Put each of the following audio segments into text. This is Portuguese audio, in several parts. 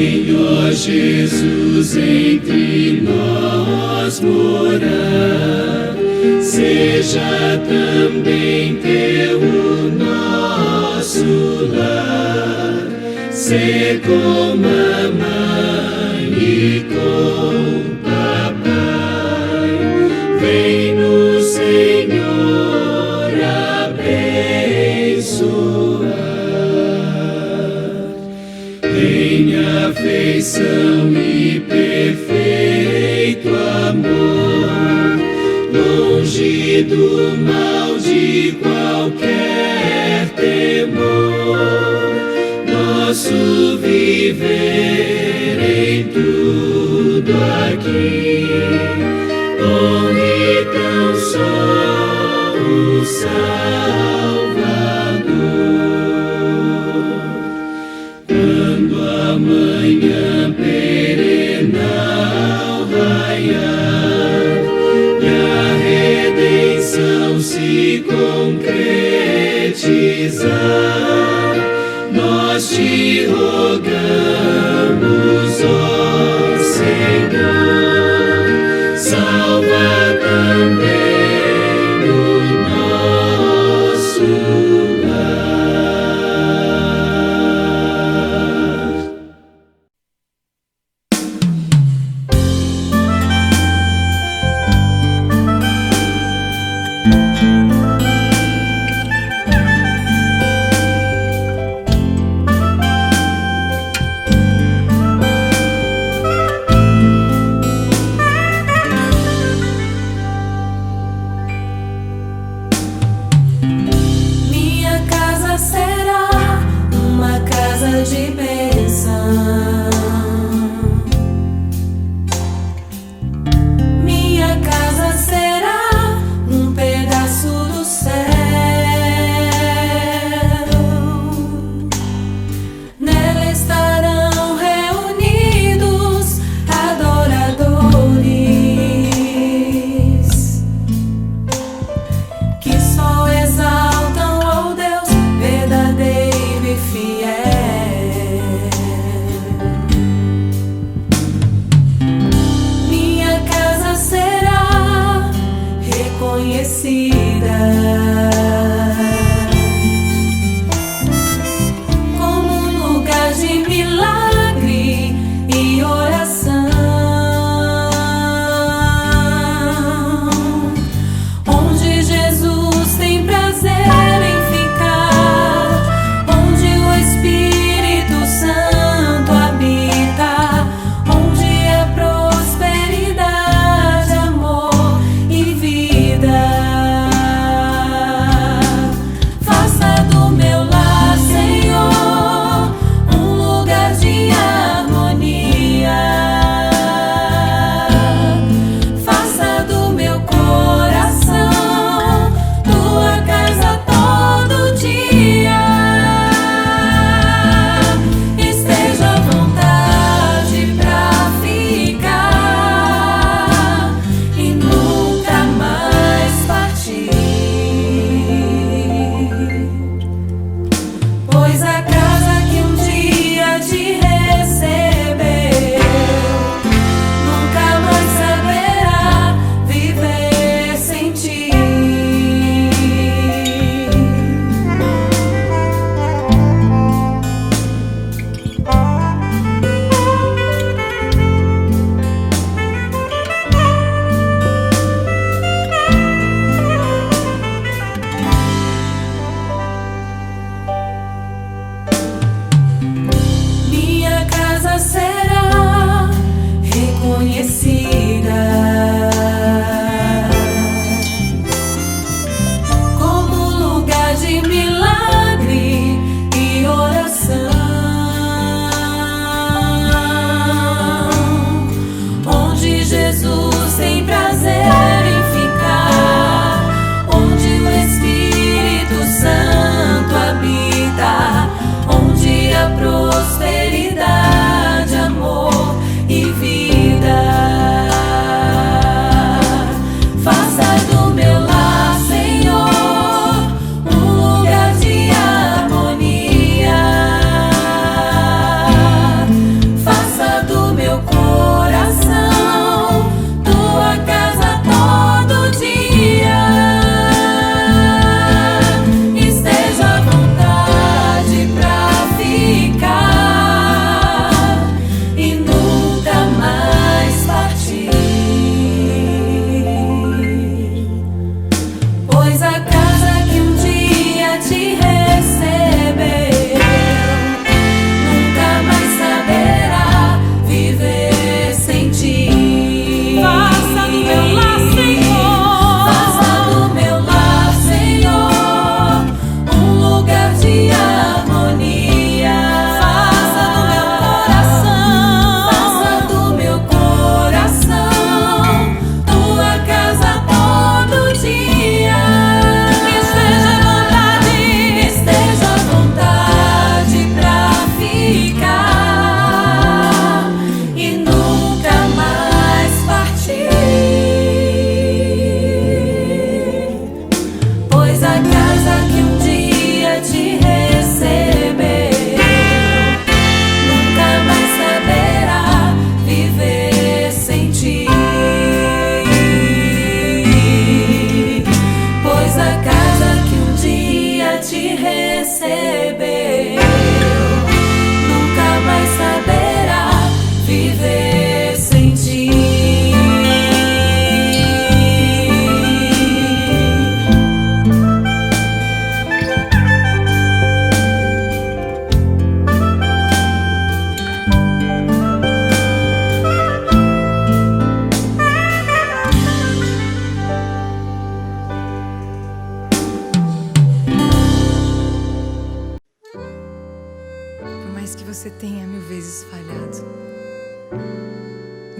Ó Jesus, entre nós morar, seja também teu o nosso lar, ser como a mãe e com papai. Vem-nos, Senhor, abençoar. Em afeição e perfeito amor, longe do mal de qualquer temor, nosso viver em tudo aqui, honre tão só o Salvador. Quando amanhã perenal raiar e a redenção se concretizar, nós te rogamos, ó Senhor, salva também o nosso lar.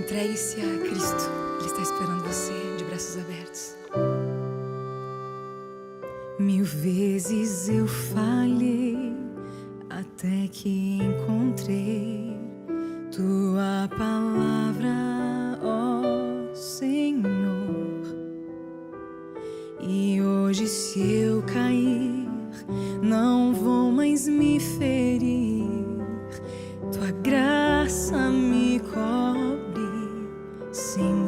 Entregue-se a Cristo. Ele está esperando você de braços abertos. 1000 vezes eu falhei até que encontrei Tua palavra, ó Senhor. E hoje, se eu cair, não vou mais me ferir. Tua graça me cobre, Senhor.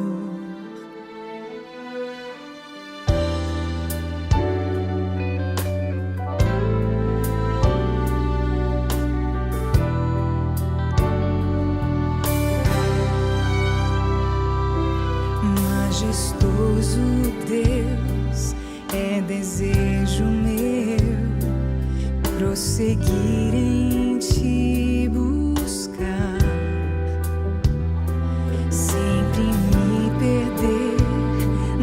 Majestoso Deus, é desejo meu prosseguir em Te buscar, sempre me perder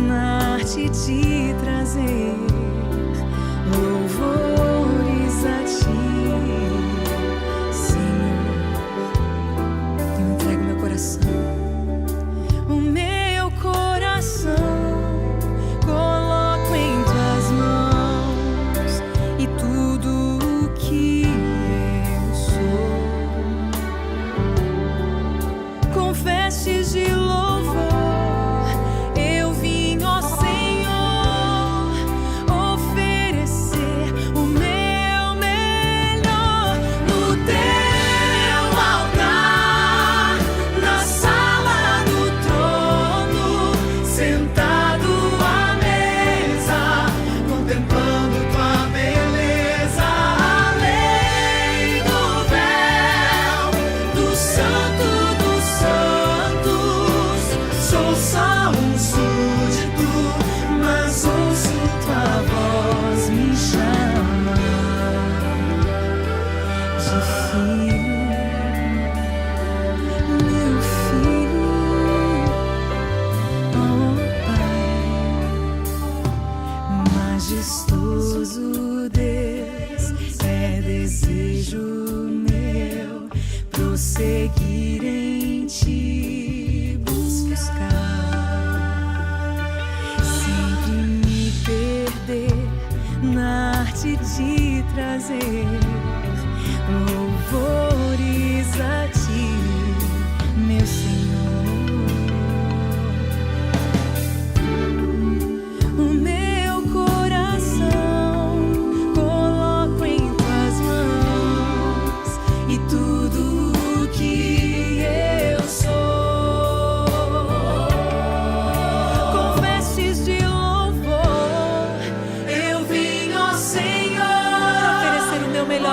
na arte de trazer louvores a Ti, Senhor. Eu entrego meu coração. O meu coração coloco em Tuas mãos e tudo o que eu sou, com vestes de louvor, eu vim, ó Senhor, oferecer o meu melhor no Teu altar, na sala do trono, sentado à mesa, contemplando Tua beleza, além do véu do Santo dos Santos. Sou só um súdito, mas ouço Tua voz me chamar de filho, meu filho, ó Pai. Majestoso Deus, é desejo meu prosseguir em Te buscar, sempre me perder na arte de trazer louvores a Ti, meu Senhor. O meu coração coloco em Tuas mãos e tudo o que eu sou, com vestes de louvor, eu vim, ó Senhor, oferecer o meu melhor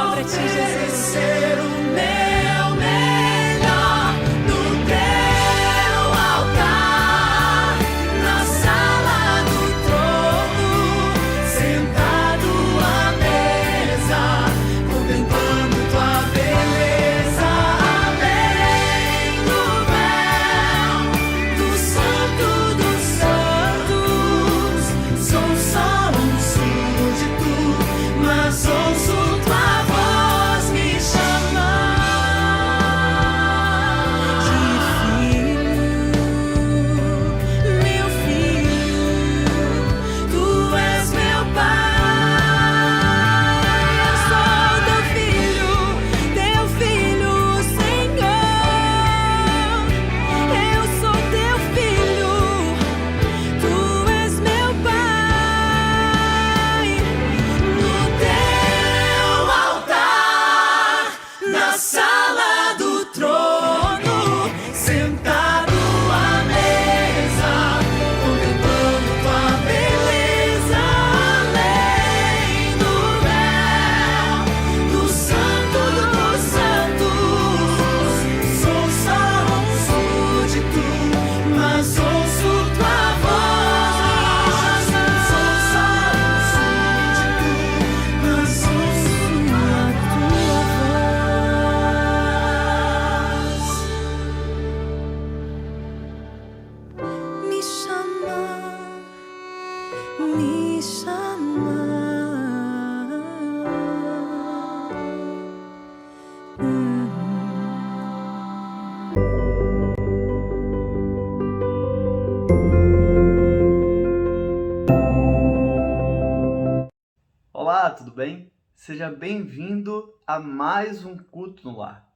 bem? Seja bem-vindo a mais um culto no lar.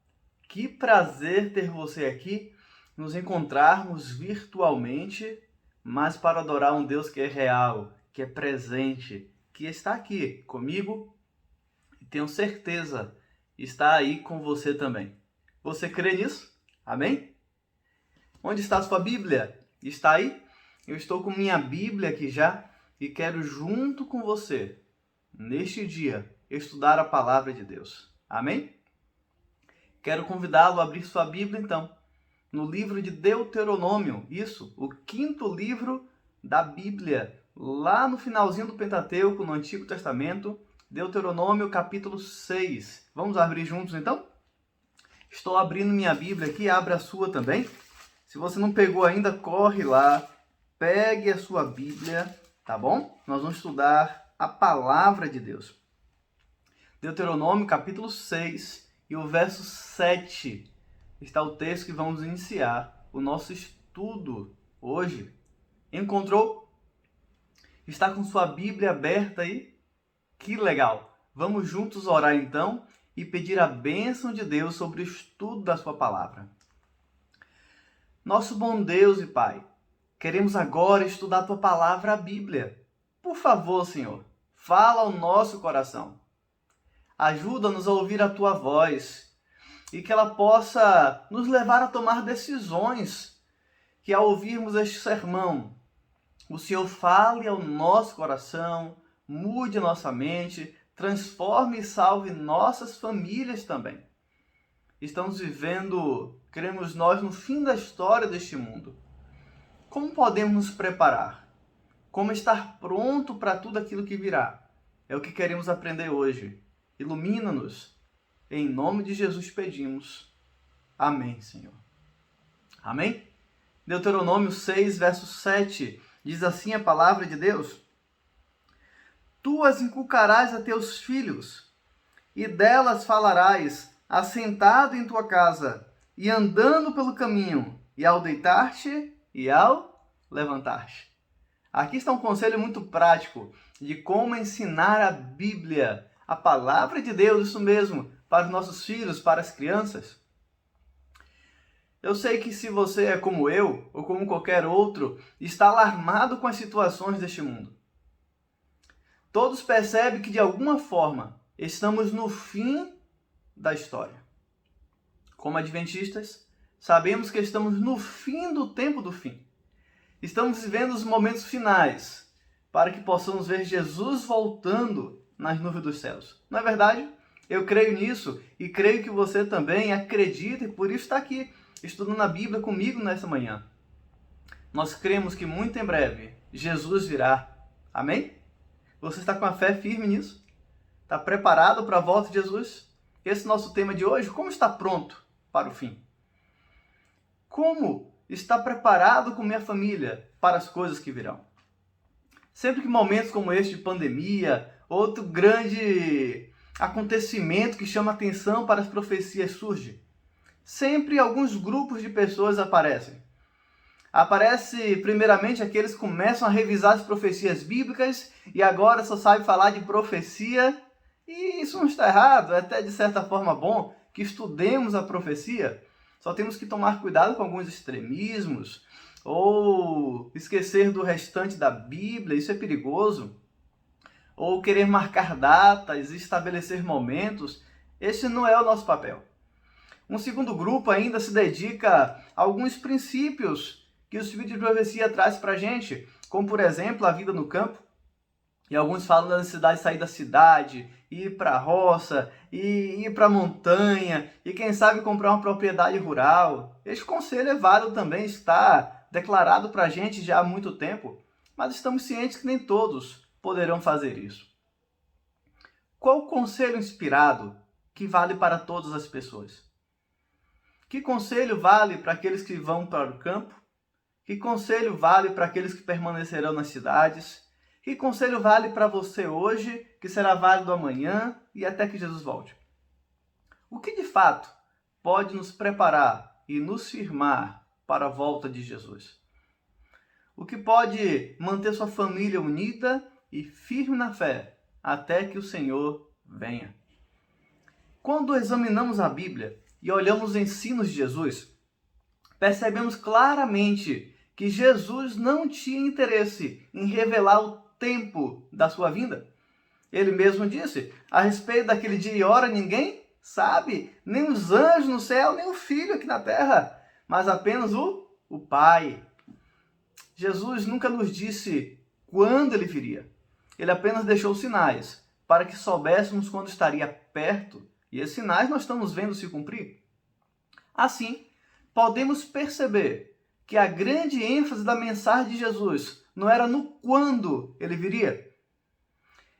Que prazer ter você aqui, nos encontrarmos virtualmente, mas para adorar um Deus que é real, que é presente, que está aqui comigo e tenho certeza está aí com você também. Você crê nisso? Amém? Onde está a sua Bíblia? Está aí? Eu estou com minha Bíblia aqui já e quero junto com você, neste dia, estudar a palavra de Deus. Amém? Quero convidá-lo a abrir sua Bíblia então, no livro de Deuteronômio, isso, o 5º livro da Bíblia, lá no finalzinho do Pentateuco, no Antigo Testamento, Deuteronômio capítulo 6. Vamos abrir juntos então? Estou abrindo minha Bíblia aqui, abra a sua também. Se você não pegou ainda, corre lá, pegue a sua Bíblia, tá bom? Nós vamos estudar a palavra de Deus. Deuteronômio capítulo 6 e o verso 7 está o texto que vamos iniciar o nosso estudo hoje. Encontrou? Está com sua Bíblia aberta aí? Que legal! Vamos juntos orar então e pedir a bênção de Deus sobre o estudo da sua palavra. Nosso bom Deus e Pai, queremos agora estudar a tua palavra, a Bíblia. Por favor, Senhor, fala ao nosso coração. Ajuda-nos a ouvir a tua voz e que ela possa nos levar a tomar decisões, que ao ouvirmos este sermão, o Senhor fale ao nosso coração, mude a nossa mente, transforme e salve nossas famílias também. Estamos vivendo, queremos nós, no fim da história deste mundo. Como podemos nos preparar? Como estar pronto para tudo aquilo que virá? É o que queremos aprender hoje. Ilumina-nos. Em nome de Jesus pedimos. Amém, Senhor. Amém? Deuteronômio 6, verso 7, diz assim a palavra de Deus: Tu as inculcarás a teus filhos, e delas falarás, assentado em tua casa, e andando pelo caminho, e ao deitar-te, e ao levantar-te. Aqui está um conselho muito prático de como ensinar a Bíblia, a palavra de Deus, isso mesmo, para os nossos filhos, para as crianças. Eu sei que se você é como eu, ou como qualquer outro, está alarmado com as situações deste mundo. Todos percebem que, de alguma forma, estamos no fim da história. Como adventistas, sabemos que estamos no fim do tempo do fim. Estamos vivendo os momentos finais para que possamos ver Jesus voltando nas nuvens dos céus. Não é verdade? Eu creio nisso e creio que você também acredita e por isso está aqui estudando a Bíblia comigo nessa manhã. Nós cremos que muito em breve Jesus virá. Amém? Você está com a fé firme nisso? Está preparado para a volta de Jesus? Esse é o nosso tema de hoje. Como está pronto para o fim? Como está preparado com minha família para as coisas que virão? Sempre que momentos como este de pandemia, outro grande acontecimento que chama atenção para as profecias surge, sempre alguns grupos de pessoas aparecem. Aparece primeiramente aqueles que começam a revisar as profecias bíblicas e agora só sabem falar de profecia. E isso não está errado, é até de certa forma bom que estudemos a profecia. Só temos que tomar cuidado com alguns extremismos ou esquecer do restante da Bíblia, isso é perigoso. Ou querer marcar datas e estabelecer momentos, esse não é o nosso papel. Um segundo grupo ainda se dedica a alguns princípios que o Espírito de profecia traz para a gente, como por exemplo a vida no campo. E alguns falam da necessidade de sair da cidade, ir para a roça, ir para a montanha, e quem sabe comprar uma propriedade rural. Este conselho é válido também, está declarado para a gente já há muito tempo, mas estamos cientes que nem todos poderão fazer isso. Qual o conselho inspirado que vale para todas as pessoas? Que conselho vale para aqueles que vão para o campo? Que conselho vale para aqueles que permanecerão nas cidades? Que conselho vale para você hoje, que será válido amanhã e até que Jesus volte? O que de fato pode nos preparar e nos firmar para a volta de Jesus? O que pode manter sua família unida e firme na fé até que o Senhor venha. Quando examinamos a Bíblia e olhamos os ensinos de Jesus, percebemos claramente que Jesus não tinha interesse em revelar o tempo da sua vinda. Ele mesmo disse, a respeito daquele dia e hora ninguém sabe, nem os anjos no céu, nem o Filho aqui na terra, mas apenas o Pai. Jesus nunca nos disse quando ele viria. Ele apenas deixou sinais para que soubéssemos quando estaria perto, e esses sinais nós estamos vendo se cumprir. Assim, podemos perceber que a grande ênfase da mensagem de Jesus não era no quando ele viria.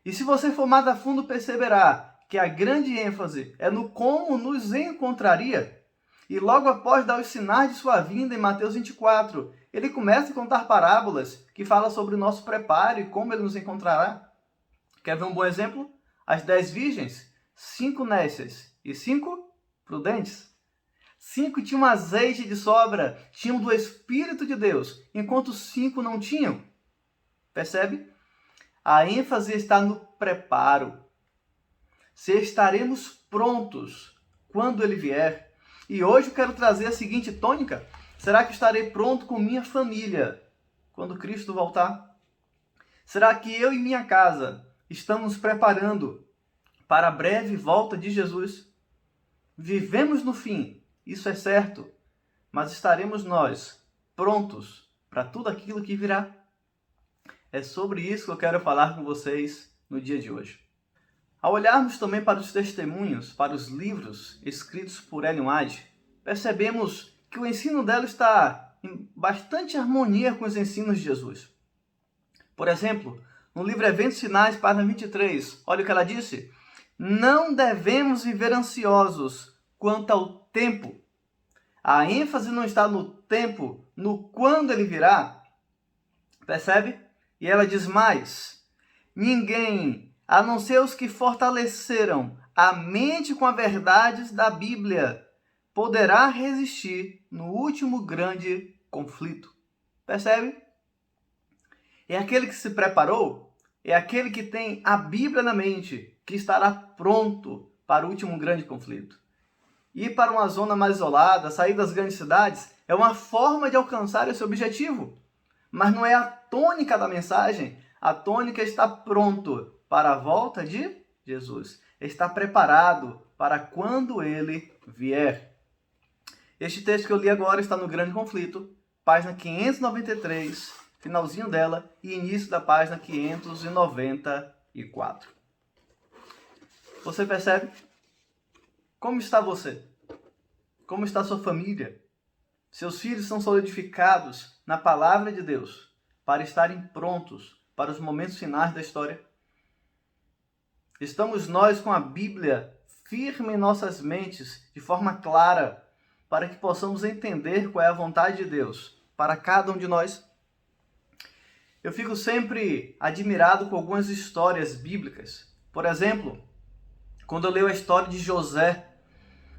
E se você for mais a fundo, perceberá que a grande ênfase é no como nos encontraria. E logo após dar os sinais de sua vinda, em Mateus 24, ele começa a contar parábolas que falam sobre o nosso preparo e como ele nos encontrará. Quer ver um bom exemplo? As 10 virgens, 5 nécias e 5 prudentes. 5 tinham azeite de sobra, tinham do Espírito de Deus, enquanto 5 não tinham. Percebe? A ênfase está no preparo. Se estaremos prontos quando ele vier. E hoje eu quero trazer a seguinte tônica. Será que estarei pronto com minha família quando Cristo voltar? Será que eu e minha casa estamos nos preparando para a breve volta de Jesus? Vivemos no fim, isso é certo, mas estaremos nós prontos para tudo aquilo que virá? É sobre isso que eu quero falar com vocês no dia de hoje. Ao olharmos também para os testemunhos, para os livros escritos por Ellen White, percebemos que o ensino dela está em bastante harmonia com os ensinos de Jesus. Por exemplo, no livro Eventos Finais, página 23, olha o que ela disse. Não devemos viver ansiosos quanto ao tempo. A ênfase não está no tempo, no quando ele virá. Percebe? E ela diz mais. Ninguém, a não ser os que fortaleceram a mente com as verdades da Bíblia, poderá resistir no último grande conflito. Percebe? É aquele que se preparou, é aquele que tem a Bíblia na mente, que estará pronto para o último grande conflito. Ir para uma zona mais isolada, sair das grandes cidades, é uma forma de alcançar esse objetivo. Mas não é a tônica da mensagem. A tônica está pronto para a volta de Jesus. Está preparado para quando ele vier. Este texto que eu li agora está no Grande Conflito, página 593, finalzinho dela, e início da página 594. Você percebe? Como está você? Como está sua família? Seus filhos são solidificados na palavra de Deus para estarem prontos para os momentos finais da história? Estamos nós com a Bíblia firme em nossas mentes, de forma clara, para que possamos entender qual é a vontade de Deus para cada um de nós? Eu fico sempre admirado com algumas histórias bíblicas. Por exemplo, quando eu leio a história de José,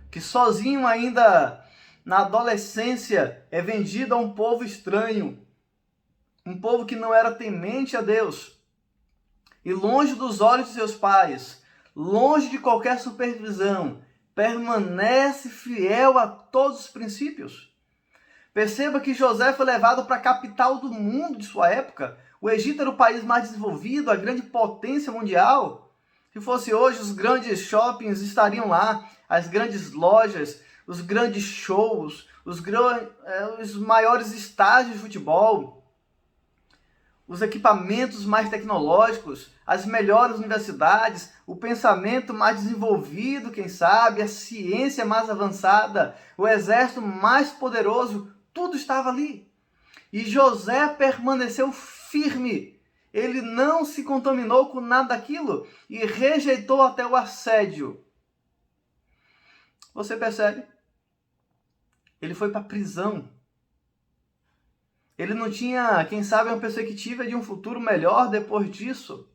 que sozinho ainda na adolescência é vendido a um povo estranho, um povo que não era temente a Deus, e longe dos olhos de seus pais, longe de qualquer supervisão, permanece fiel a todos os princípios. Perceba que José foi levado para a capital do mundo de sua época. O Egito era o país mais desenvolvido, a grande potência mundial. Se fosse hoje, os grandes shoppings estariam lá, as grandes lojas, os grandes shows, os maiores estádios de futebol, os equipamentos mais tecnológicos, as melhores universidades, o pensamento mais desenvolvido, quem sabe, a ciência mais avançada, o exército mais poderoso, tudo estava ali. E José permaneceu firme. Ele não se contaminou com nada daquilo e rejeitou até o assédio. Você percebe? Ele foi para a prisão. Ele não tinha, quem sabe, uma perspectiva de um futuro melhor depois disso.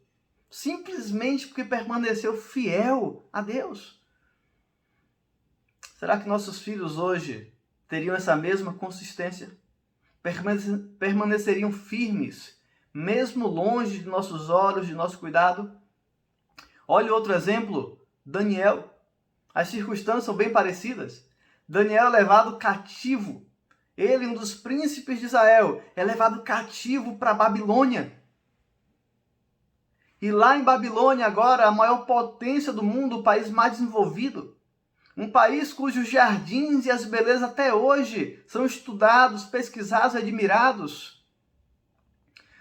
Simplesmente porque permaneceu fiel a Deus. Será que nossos filhos hoje teriam essa mesma consistência? Permaneceriam firmes, mesmo longe de nossos olhos, de nosso cuidado? Olha outro exemplo, Daniel. As circunstâncias são bem parecidas. Daniel é levado cativo. Ele, um dos príncipes de Israel, é levado cativo para a Babilônia. E lá em Babilônia, agora, a maior potência do mundo, o país mais desenvolvido, um país cujos jardins e as belezas até hoje são estudados, pesquisados e admirados.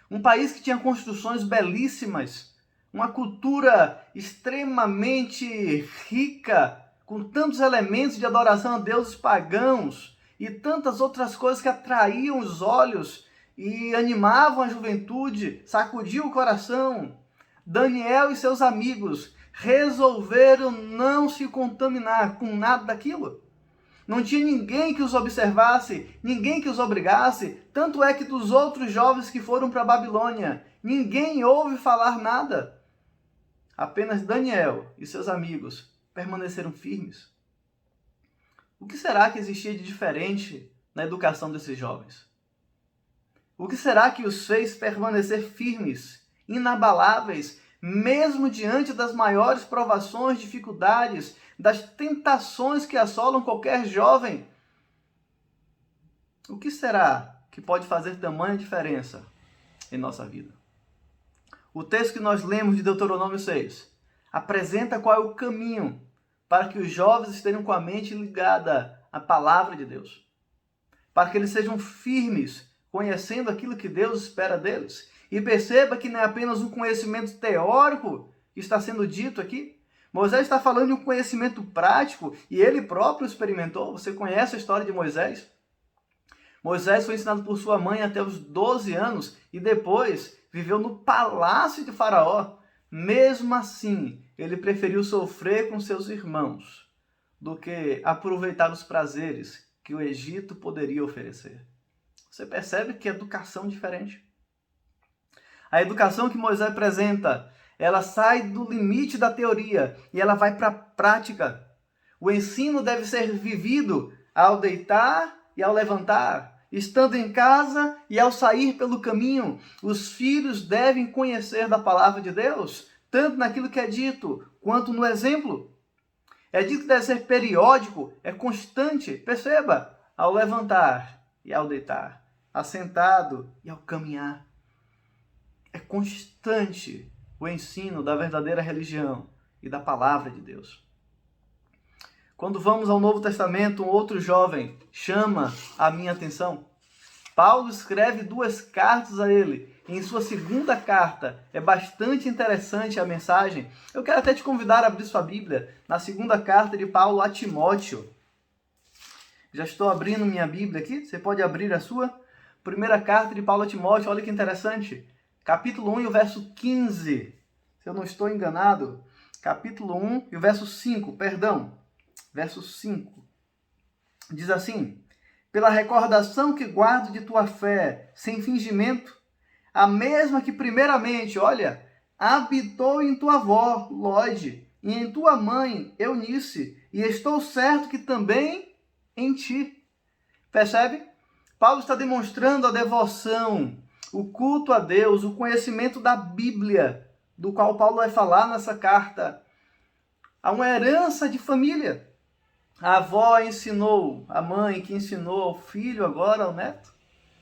Um país que tinha construções belíssimas, uma cultura extremamente rica, com tantos elementos de adoração a deuses pagãos e tantas outras coisas que atraíam os olhos e animavam a juventude, sacudiam o coração. Daniel e seus amigos resolveram não se contaminar com nada daquilo. Não tinha ninguém que os observasse, ninguém que os obrigasse. Tanto é que dos outros jovens que foram para a Babilônia, ninguém ouve falar nada. Apenas Daniel e seus amigos permaneceram firmes. O que será que existia de diferente na educação desses jovens? O que será que os fez permanecer firmes, inabaláveis, mesmo diante das maiores provações, dificuldades, das tentações que assolam qualquer jovem? O que será que pode fazer tamanha diferença em nossa vida? O texto que nós lemos de Deuteronômio 6 apresenta qual é o caminho para que os jovens estejam com a mente ligada à palavra de Deus, para que eles sejam firmes, conhecendo aquilo que Deus espera deles. E perceba que não é apenas um conhecimento teórico que está sendo dito aqui. Moisés está falando de um conhecimento prático e ele próprio experimentou. Você conhece a história de Moisés? Moisés foi ensinado por sua mãe até os 12 anos e depois viveu no palácio de Faraó. Mesmo assim, ele preferiu sofrer com seus irmãos do que aproveitar os prazeres que o Egito poderia oferecer. Você percebe que educação diferente. A educação que Moisés apresenta, ela sai do limite da teoria e ela vai para a prática. O ensino deve ser vivido ao deitar e ao levantar, estando em casa e ao sair pelo caminho. Os filhos devem conhecer da palavra de Deus, tanto naquilo que é dito, quanto no exemplo. É dito que deve ser periódico, é constante. Perceba, ao levantar e ao deitar, assentado e ao caminhar. É constante o ensino da verdadeira religião e da palavra de Deus. Quando vamos ao Novo Testamento, um outro jovem chama a minha atenção. Paulo escreve 2 cartas a ele. Em sua segunda carta, é bastante interessante a mensagem. Eu quero até te convidar a abrir sua Bíblia na segunda carta de Paulo a Timóteo. Já estou abrindo minha Bíblia aqui. Você pode abrir a sua. Primeira carta de Paulo a Timóteo, olha que interessante. Capítulo 1 e o verso 15. Se eu não estou enganado, capítulo 1 e o verso 5, verso 5. Diz assim: pela recordação que guardo de tua fé, sem fingimento, a mesma que primeiramente, olha, habitou em tua avó, Lode, e em tua mãe, Eunice, e estou certo que também em ti. Percebe? Paulo está demonstrando a devoção, o culto a Deus, o conhecimento da Bíblia, do qual Paulo vai falar nessa carta. Há uma herança de família. A avó ensinou, a mãe que ensinou ao filho, agora ao neto.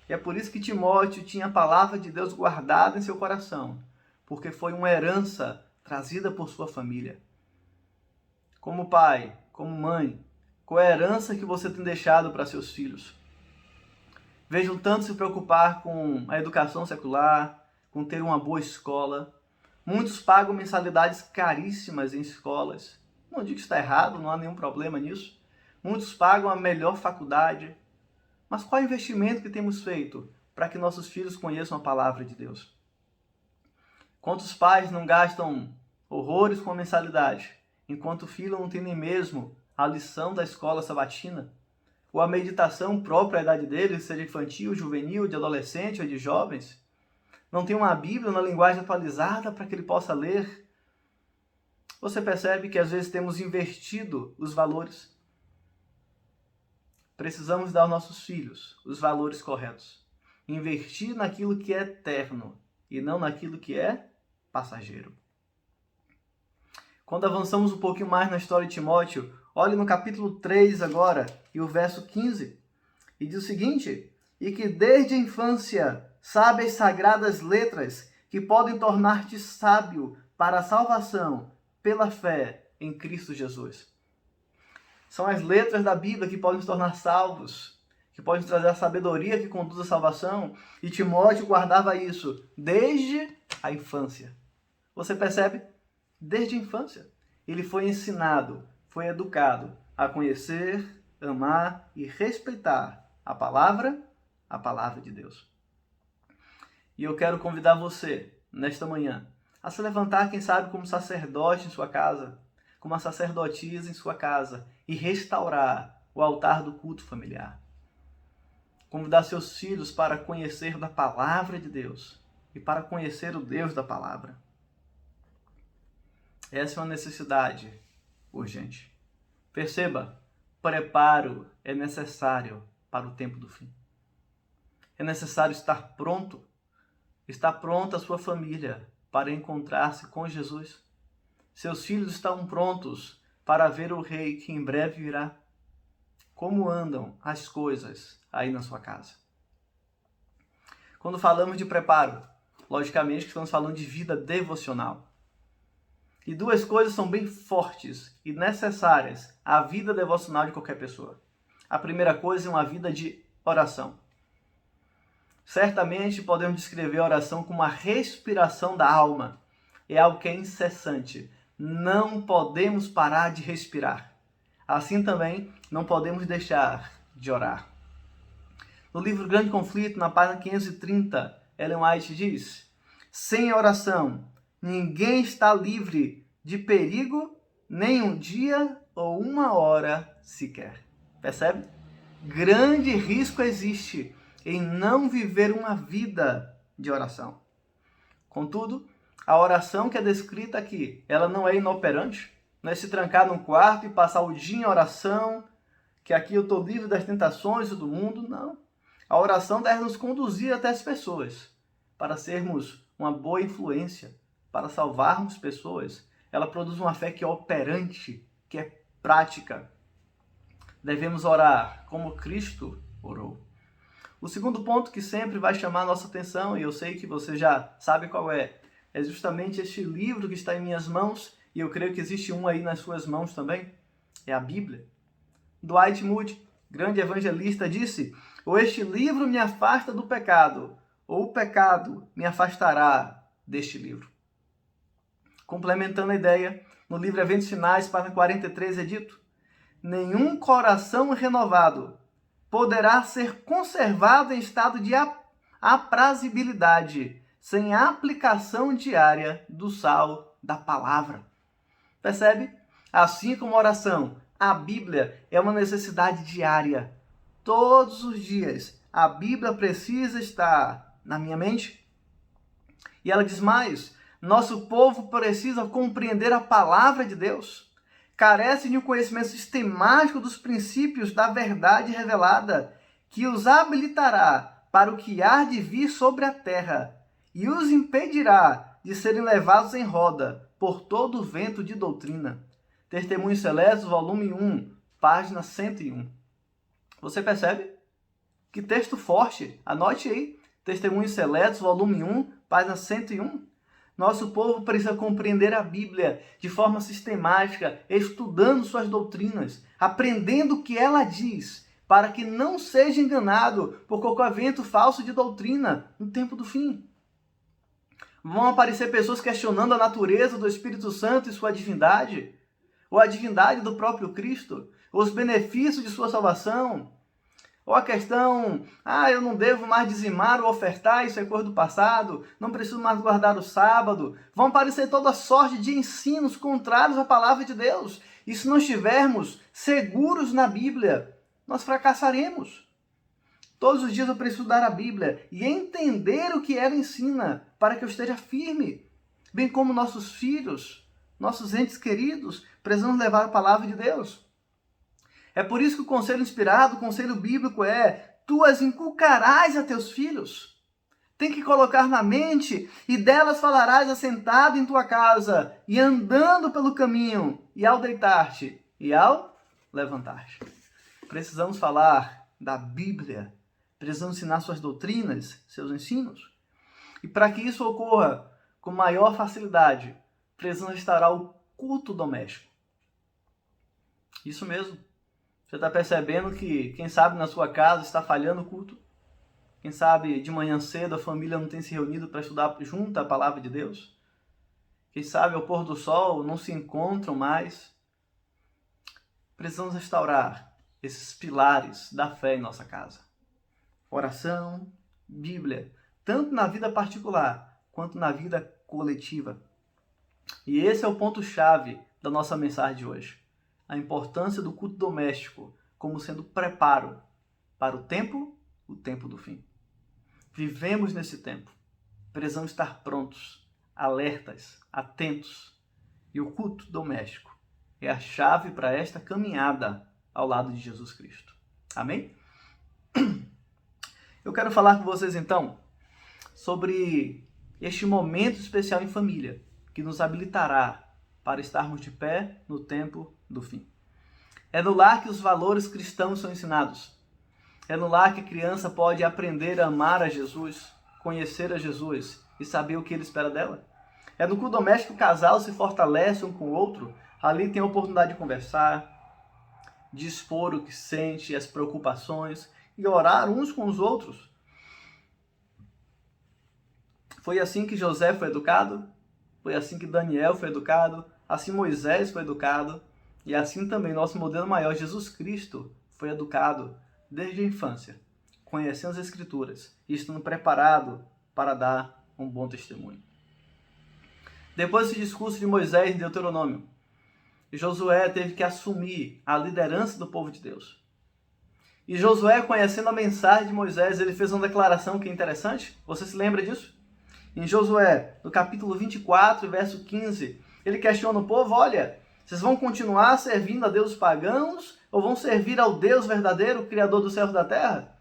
E é por isso que Timóteo tinha a palavra de Deus guardada em seu coração, porque foi uma herança trazida por sua família. Como pai, como mãe, qual é a herança que você tem deixado para seus filhos? Vejam tanto se preocupar com a educação secular, com ter uma boa escola. Muitos pagam mensalidades caríssimas em escolas. Não digo que está errado, não há nenhum problema nisso. Muitos pagam a melhor faculdade. Mas qual é o investimento que temos feito para que nossos filhos conheçam a palavra de Deus? Quantos pais não gastam horrores com a mensalidade, enquanto o filho não tem nem mesmo a lição da escola sabatina? Ou a meditação própria à idade dele, seja infantil, juvenil, de adolescente ou de jovens? Não tem uma Bíblia na linguagem atualizada para que ele possa ler? Você percebe que às vezes temos invertido os valores? Precisamos dar aos nossos filhos os valores corretos. Investir naquilo que é eterno e não naquilo que é passageiro. Quando avançamos um pouquinho mais na história de Timóteo, olhe no capítulo 3 agora, e o verso 15, e diz o seguinte: e que desde a infância sabe as sagradas letras que podem tornar-te sábio para a salvação pela fé em Cristo Jesus. São as letras da Bíblia que podem nos tornar salvos, que podem trazer a sabedoria que conduz à salvação, e Timóteo guardava isso desde a infância. Você percebe? Desde a infância. Ele foi ensinado, foi educado a conhecer, amar e respeitar a palavra de Deus. E eu quero convidar você, nesta manhã, a se levantar, quem sabe, como sacerdote em sua casa, como uma sacerdotisa em sua casa, e restaurar o altar do culto familiar. Convidar seus filhos para conhecer da palavra de Deus e para conhecer o Deus da palavra. Essa é uma necessidade urgente. Perceba, preparo é necessário para o tempo do fim. É necessário estar pronto. Está pronta a sua família para encontrar-se com Jesus. Seus filhos estão prontos para ver o Rei que em breve virá. Como andam as coisas aí na sua casa? Quando falamos de preparo, logicamente que estamos falando de vida devocional. E duas coisas são bem fortes e necessárias à vida devocional de qualquer pessoa. A primeira coisa é uma vida de oração. Certamente podemos descrever a oração como uma respiração da alma. É algo que é incessante. Não podemos parar de respirar. Assim também não podemos deixar de orar. No livro Grande Conflito, na página 530, Ellen White diz: sem oração, ninguém está livre de perigo nem um dia ou uma hora sequer. Percebe? Grande risco existe em não viver uma vida de oração. Contudo, a oração que é descrita aqui, ela não é inoperante, não é se trancar num quarto e passar o dia em oração, que aqui eu estou livre das tentações do mundo, não. A oração deve nos conduzir até as pessoas, para sermos uma boa influência, para salvarmos pessoas. Ela produz uma fé que é operante, que é prática. Devemos orar como Cristo orou. O segundo ponto que sempre vai chamar a nossa atenção, e eu sei que você já sabe qual é justamente este livro que está em minhas mãos, e eu creio que existe um aí nas suas mãos também, é a Bíblia. Dwight Moody, grande evangelista, disse: ou este livro me afasta do pecado, ou o pecado me afastará deste livro. Complementando a ideia, no livro Eventos Finais, página 43, é dito: nenhum coração renovado poderá ser conservado em estado de aprazibilidade sem a aplicação diária do sal da palavra. Percebe? Assim como a oração, a Bíblia é uma necessidade diária. Todos os dias, a Bíblia precisa estar na minha mente. E ela diz mais: nosso povo precisa compreender a palavra de Deus. Carece de um conhecimento sistemático dos princípios da verdade revelada, que os habilitará para o que há de vir sobre a terra e os impedirá de serem levados em roda por todo o vento de doutrina. Testemunhos Celestes, volume 1, página 101. Você percebe? Que texto forte! Anote aí. Testemunhos Celestes, volume 1, página 101. Nosso povo precisa compreender a Bíblia de forma sistemática, estudando suas doutrinas, aprendendo o que ela diz, para que não seja enganado por qualquer vento falso de doutrina no tempo do fim. Vão aparecer pessoas questionando a natureza do Espírito Santo e sua divindade, ou a divindade do próprio Cristo, os benefícios de sua salvação, ou a questão: eu não devo mais dizimar ou ofertar, isso é coisa do passado, não preciso mais guardar o sábado. Vão aparecer toda sorte de ensinos contrários à palavra de Deus. E se não estivermos seguros na Bíblia, nós fracassaremos. Todos os dias eu preciso estudar a Bíblia e entender o que ela ensina, para que eu esteja firme. Bem como nossos filhos, nossos entes queridos, precisamos levar a palavra de Deus. É por isso que o conselho inspirado, o conselho bíblico é: tu as inculcarás a teus filhos. Tem que colocar na mente, e delas falarás assentado em tua casa, e andando pelo caminho, e ao deitar-te, e ao levantar-te. Precisamos falar da Bíblia, precisamos ensinar suas doutrinas, seus ensinos. E para que isso ocorra com maior facilidade, precisamos restaurar o culto doméstico. Isso mesmo. Você está percebendo que, quem sabe, na sua casa está falhando o culto? Quem sabe, de manhã cedo, a família não tem se reunido para estudar junto a palavra de Deus? Quem sabe, ao pôr do sol, não se encontram mais? Precisamos restaurar esses pilares da fé em nossa casa. Oração, Bíblia, tanto na vida particular quanto na vida coletiva. E esse é o ponto-chave da nossa mensagem de hoje. A importância do culto doméstico como sendo preparo para o tempo do fim. Vivemos nesse tempo. Precisamos estar prontos, alertas, atentos. E o culto doméstico é a chave para esta caminhada ao lado de Jesus Cristo. Amém? Eu quero falar com vocês então sobre este momento especial em família que nos habilitará para estarmos de pé no tempo do fim. É no lar que os valores cristãos são ensinados. É no lar que a criança pode aprender a amar a Jesus, conhecer a Jesus e saber o que ele espera dela. É no culto doméstico que o casal se fortalece um com o outro. Ali tem a oportunidade de conversar, de expor o que sente, as preocupações e orar uns com os outros. Foi assim que José foi educado, foi assim que Daniel foi educado, assim Moisés foi educado e assim também nosso modelo maior, Jesus Cristo, foi educado desde a infância, conhecendo as Escrituras e estando preparado para dar um bom testemunho. Depois desse discurso de Moisés em Deuteronômio, Josué teve que assumir a liderança do povo de Deus. E Josué, conhecendo a mensagem de Moisés, ele fez uma declaração que é interessante. Você se lembra disso? Em Josué, no capítulo 24, verso 15, ele questiona o povo: olha, vocês vão continuar servindo a deuses pagãos ou vão servir ao Deus verdadeiro, o Criador dos céus e da terra?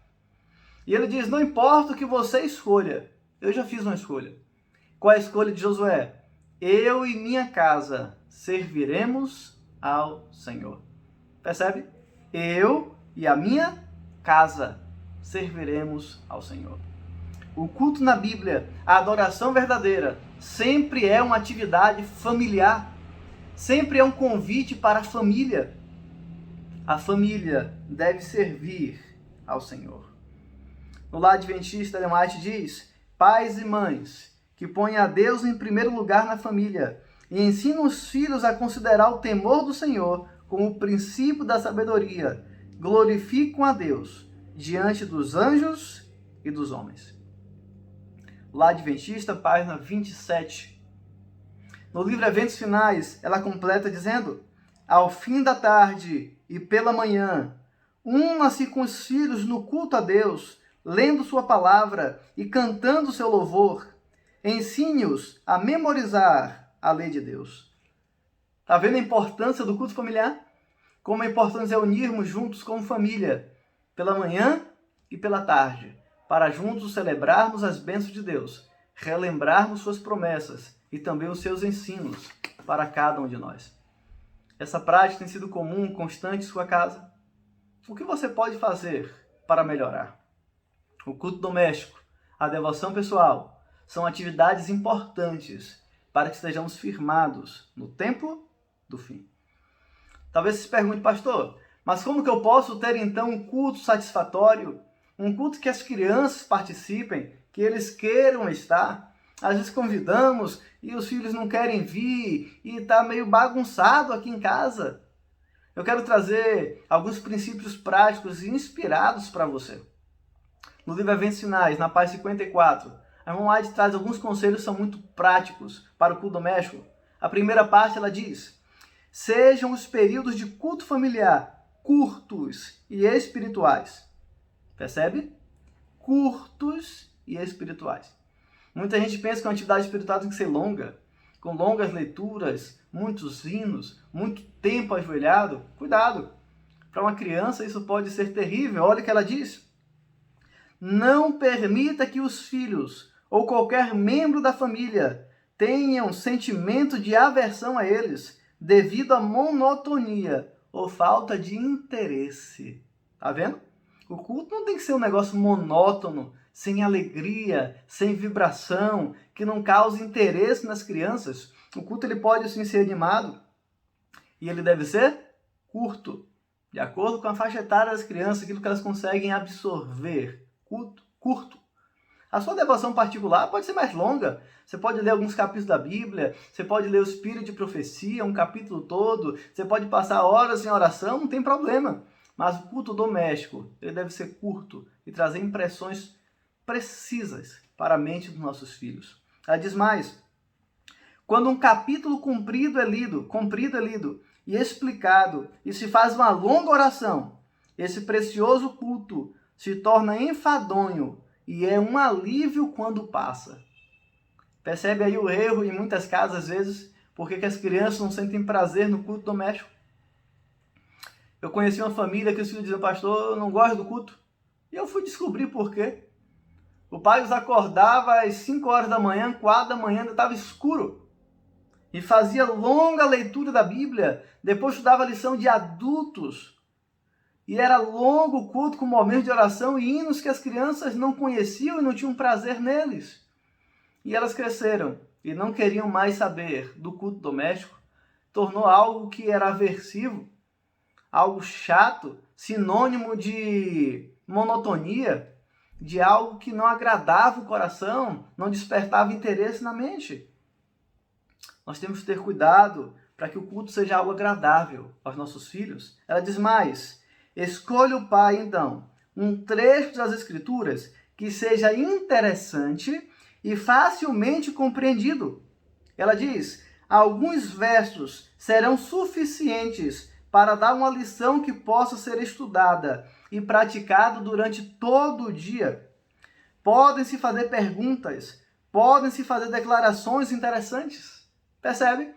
E ele diz: não importa o que você escolha, eu já fiz uma escolha. Qual é a escolha de Josué? Eu e minha casa serviremos ao Senhor. Percebe? Eu e a minha casa serviremos ao Senhor. O culto na Bíblia, a adoração verdadeira, sempre é uma atividade familiar. Sempre é um convite para a família. A família deve servir ao Senhor. No lar adventista, Ellen White diz: pais e mães que põem a Deus em primeiro lugar na família e ensinam os filhos a considerar o temor do Senhor como o princípio da sabedoria, glorificam a Deus diante dos anjos e dos homens. Lar Adventista, página 27. No livro Eventos Finais, ela completa dizendo: ao fim da tarde e pela manhã, una-se com os filhos no culto a Deus, lendo sua palavra e cantando seu louvor. Ensine-os a memorizar a lei de Deus. Está vendo a importância do culto familiar? Como é importante reunirmos juntos como família, pela manhã e pela tarde, para juntos celebrarmos as bênçãos de Deus, relembrarmos suas promessas e também os seus ensinos para cada um de nós. Essa prática tem sido comum, constante em sua casa? O que você pode fazer para melhorar? O culto doméstico, a devoção pessoal, são atividades importantes para que estejamos firmados no tempo do fim. Talvez você se pergunte: pastor, mas como que eu posso ter então um culto satisfatório? Um culto que as crianças participem, que eles queiram estar? Às vezes convidamos e os filhos não querem vir e está meio bagunçado aqui em casa. Eu quero trazer alguns princípios práticos e inspirados para você. No livro Eventos Finais, na página 54, a irmã White traz alguns conselhos que são muito práticos para o culto doméstico. A primeira parte, ela diz: sejam os períodos de culto familiar curtos e espirituais. Percebe? Curtos e espirituais. Muita gente pensa que uma atividade espiritual tem que ser longa, com longas leituras, muitos hinos, muito tempo ajoelhado. Cuidado! Para uma criança isso pode ser terrível. Olha o que ela diz: não permita que os filhos ou qualquer membro da família tenha um sentimento de aversão a eles, devido à monotonia ou falta de interesse. Tá vendo? O culto não tem que ser um negócio monótono, sem alegria, sem vibração, que não cause interesse nas crianças. O culto ele pode sim ser animado e ele deve ser curto, de acordo com a faixa etária das crianças, aquilo que elas conseguem absorver. Culto curto. A sua devoção particular pode ser mais longa. Você pode ler alguns capítulos da Bíblia, você pode ler o Espírito de Profecia, um capítulo todo, você pode passar horas em oração, não tem problema. Mas o culto doméstico, ele deve ser curto e trazer impressões precisas para a mente dos nossos filhos. Ela diz mais: quando um capítulo comprido é lido e explicado e se faz uma longa oração, esse precioso culto se torna enfadonho e é um alívio quando passa. Percebe aí o erro em muitas casas, às vezes, porque que as crianças não sentem prazer no culto doméstico? Eu conheci uma família que os filhos diziam: pastor, eu não gosto do culto. E eu fui descobrir por quê. O pai os acordava às 5 horas da manhã, 4 da manhã, ainda estava escuro. E fazia longa leitura da Bíblia, depois estudava a lição de adultos. E era longo o culto com momentos de oração e hinos que as crianças não conheciam e não tinham prazer neles. E elas cresceram e não queriam mais saber do culto doméstico. Tornou algo que era aversivo, algo chato, sinônimo de monotonia, de algo que não agradava o coração, não despertava interesse na mente. Nós temos que ter cuidado para que o culto seja algo agradável aos nossos filhos. Ela diz mais: escolha o pai, então, um trecho das Escrituras que seja interessante e facilmente compreendido. Ela diz: alguns versos serão suficientes para dar uma lição que possa ser estudada e praticada durante todo o dia. Podem-se fazer perguntas, podem-se fazer declarações interessantes. Percebe?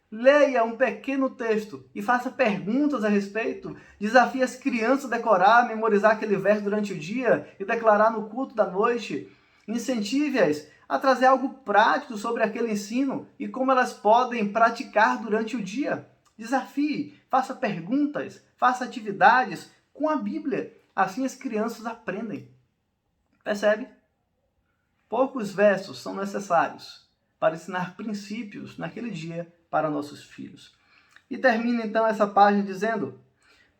Leia um pequeno texto e faça perguntas a respeito. Desafie as crianças a decorar, memorizar aquele verso durante o dia e declarar no culto da noite. Incentive-as a trazer algo prático sobre aquele ensino e como elas podem praticar durante o dia. Desafie, faça perguntas, faça atividades com a Bíblia. Assim as crianças aprendem. Percebe? Poucos versos são necessários para ensinar princípios naquele dia para nossos filhos. E termina então essa página dizendo: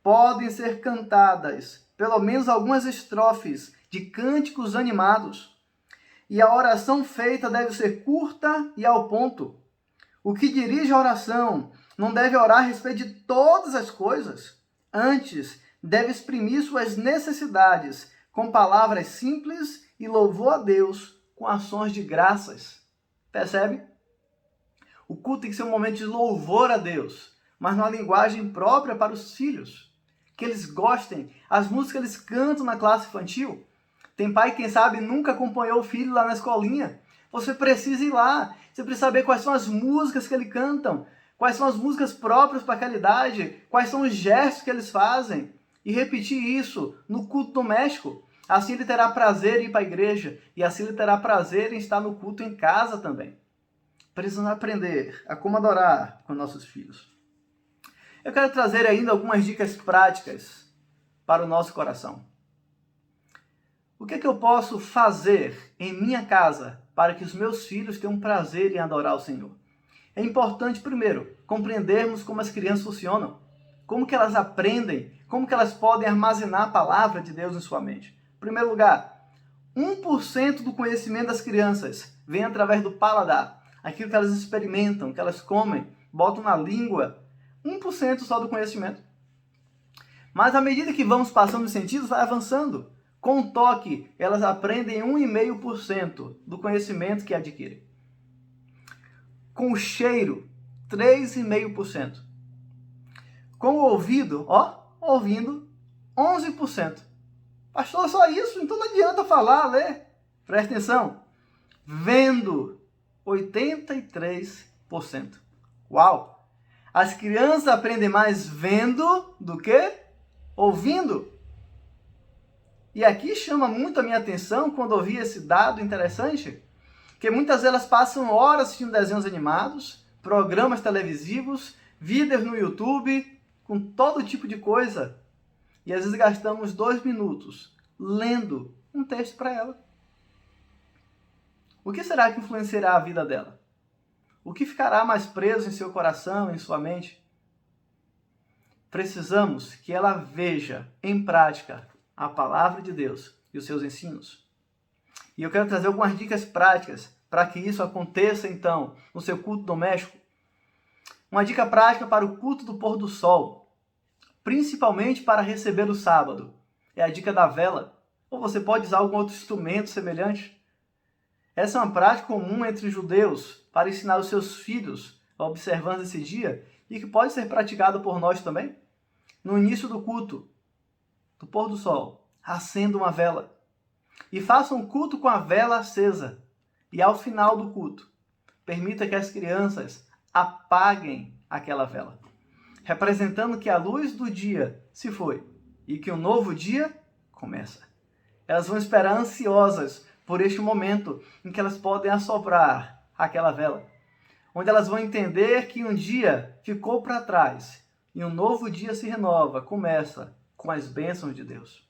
podem ser cantadas pelo menos algumas estrofes de cânticos animados, e a oração feita deve ser curta e ao ponto. O que dirige a oração não deve orar a respeito de todas as coisas. Antes, deve exprimir suas necessidades com palavras simples e louvor a Deus com ações de graças. Percebe? O culto tem que ser um momento de louvor a Deus, mas numa linguagem própria para os filhos, que eles gostem. As músicas que eles cantam na classe infantil. Tem pai que, quem sabe, nunca acompanhou o filho lá na escolinha. Você precisa ir lá. Você precisa saber quais são as músicas que eles cantam, quais são as músicas próprias para aquela idade, quais são os gestos que eles fazem. E repetir isso no culto doméstico. Assim ele terá prazer em ir para a igreja. E assim ele terá prazer em estar no culto em casa também. Precisamos aprender a como adorar com nossos filhos. Eu quero trazer ainda algumas dicas práticas para o nosso coração. O que é que eu posso fazer em minha casa para que os meus filhos tenham prazer em adorar o Senhor? É importante, primeiro, compreendermos como as crianças funcionam, como que elas aprendem, como que elas podem armazenar a palavra de Deus em sua mente. Em primeiro lugar, 1% do conhecimento das crianças vem através do paladar, aquilo que elas experimentam, que elas comem, botam na língua. 1% só do conhecimento. Mas à medida que vamos passando os sentidos, vai avançando. Com o toque, elas aprendem 1,5% do conhecimento que adquirem. Com o cheiro, 3,5%. Com o ouvido, ouvindo, 11%. Pastor, só isso? Então não adianta falar, ler. Presta atenção. Vendo, 83%. Uau! As crianças aprendem mais vendo do que ouvindo. E aqui chama muito a minha atenção quando eu vi esse dado interessante. Porque muitas vezes elas passam horas assistindo desenhos animados, programas televisivos, vídeos no YouTube, com todo tipo de coisa. E às vezes gastamos 2 minutos lendo um texto para ela. O que será que influenciará a vida dela? O que ficará mais preso em seu coração, em sua mente? Precisamos que ela veja em prática a palavra de Deus e os seus ensinos. E eu quero trazer algumas dicas práticas para que isso aconteça, então, no seu culto doméstico. Uma dica prática para o culto do pôr do sol, principalmente para receber o sábado, é a dica da vela. Ou você pode usar algum outro instrumento semelhante. Essa é uma prática comum entre os judeus para ensinar os seus filhos a observância desse dia e que pode ser praticado por nós também. No início do culto, do pôr do sol, acenda uma vela e faça um culto com a vela acesa. E ao final do culto, permita que as crianças apaguem aquela vela, representando que a luz do dia se foi e que um novo dia começa. Elas vão esperar ansiosas por este momento em que elas podem assoprar aquela vela, onde elas vão entender que um dia ficou para trás e um novo dia se renova, começa com as bênçãos de Deus,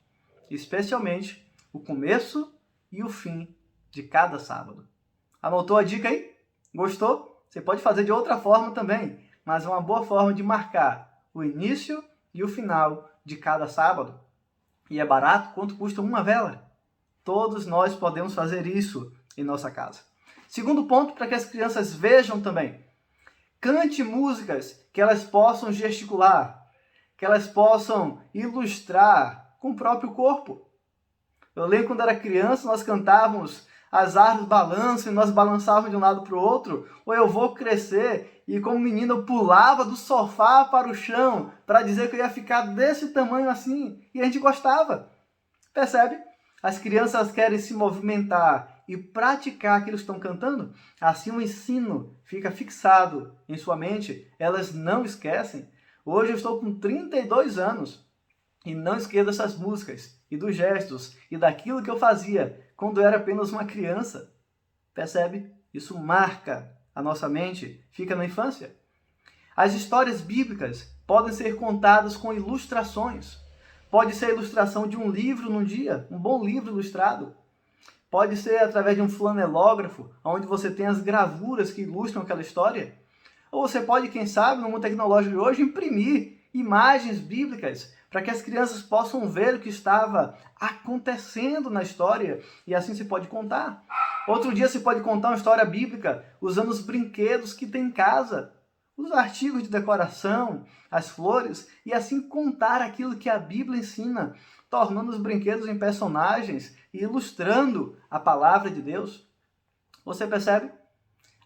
especialmente o começo e o fim de cada sábado. Anotou a dica aí? Gostou? Você pode fazer de outra forma também, mas é uma boa forma de marcar o início e o final de cada sábado. E é barato? Quanto custa uma vela? Todos nós podemos fazer isso em nossa casa. Segundo ponto, para que as crianças vejam também. Cante músicas que elas possam gesticular, que elas possam ilustrar com o próprio corpo. Eu lembro quando era criança, nós cantávamos As Árvores Balançam e nós balançávamos de um lado para o outro. Ou Eu Vou Crescer e como menino eu pulava do sofá para o chão para dizer que eu ia ficar desse tamanho assim. E a gente gostava. Percebe? As crianças querem se movimentar e praticar aquilo que estão cantando. Assim o ensino fica fixado em sua mente. Elas não esquecem. Hoje eu estou com 32 anos e não esqueço dessas músicas e dos gestos e daquilo que eu fazia quando eu era apenas uma criança. Percebe? Isso marca a nossa mente, fica na infância. As histórias bíblicas podem ser contadas com ilustrações. Pode ser a ilustração de um livro num dia, um bom livro ilustrado. Pode ser através de um flanelógrafo, onde você tem as gravuras que ilustram aquela história. Ou você pode, quem sabe, no mundo tecnológico de hoje, imprimir imagens bíblicas para que as crianças possam ver o que estava acontecendo na história e assim se pode contar. Outro dia se pode contar uma história bíblica usando os brinquedos que tem em casa, os artigos de decoração, as flores, e assim contar aquilo que a Bíblia ensina, tornando os brinquedos em personagens e ilustrando a palavra de Deus. Você percebe?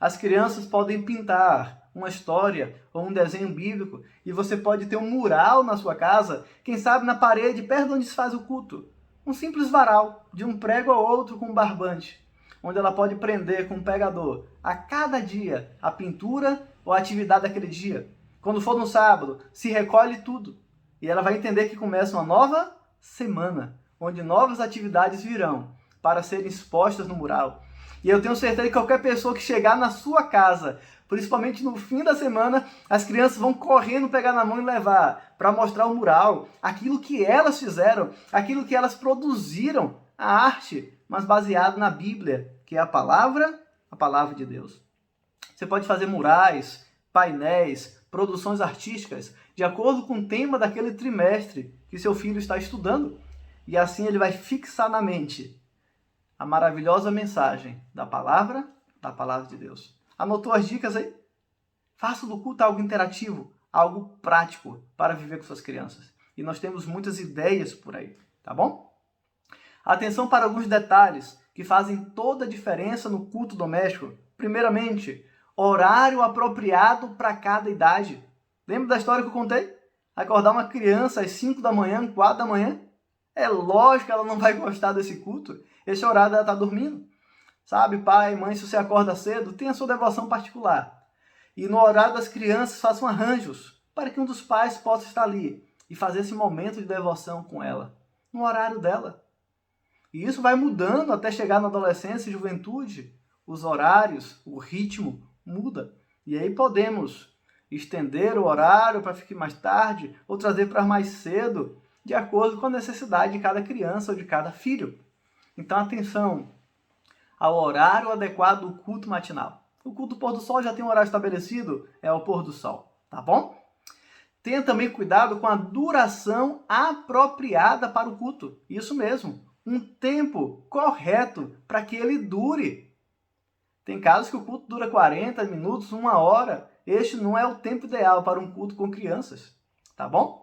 As crianças podem pintar uma história ou um desenho bíblico e você pode ter um mural na sua casa, quem sabe na parede, perto de onde se faz o culto. Um simples varal, de um prego ao outro com um barbante, onde ela pode prender com um pegador a cada dia a pintura ou a atividade daquele dia. Quando for no sábado, se recolhe tudo e ela vai entender que começa uma nova semana, onde novas atividades virão para serem expostas no mural. E eu tenho certeza que qualquer pessoa que chegar na sua casa, principalmente no fim da semana, as crianças vão correndo pegar na mão e levar para mostrar o mural, aquilo que elas fizeram, aquilo que elas produziram, a arte, mas baseado na Bíblia, que é a palavra de Deus. Você pode fazer murais, painéis, produções artísticas, de acordo com o tema daquele trimestre que seu filho está estudando. E assim ele vai fixar na mente a maravilhosa mensagem da palavra de Deus. Anotou as dicas aí? Faça do culto algo interativo, algo prático para viver com suas crianças. E nós temos muitas ideias por aí, tá bom? Atenção para alguns detalhes que fazem toda a diferença no culto doméstico. Primeiramente, horário apropriado para cada idade. Lembra da história que eu contei? Acordar uma criança às 5 da manhã, 4 da manhã? É lógico que ela não vai gostar desse culto. Esse horário ela está dormindo. Sabe, pai, mãe, se você acorda cedo, tenha sua devoção particular. E no horário das crianças, façam arranjos para que um dos pais possa estar ali e fazer esse momento de devoção com ela, no horário dela. E isso vai mudando até chegar na adolescência e juventude, os horários, o ritmo muda. E aí podemos estender o horário para ficar mais tarde ou trazer para mais cedo, de acordo com a necessidade de cada criança ou de cada filho. Então, atenção ao horário adequado do culto matinal. O culto do pôr do sol já tem um horário estabelecido, é o pôr do sol, tá bom? Tenha também cuidado com a duração apropriada para o culto. Isso mesmo, um tempo correto para que ele dure. Tem casos que o culto dura 40 minutos, 1 hora. Este não é o tempo ideal para um culto com crianças, tá bom?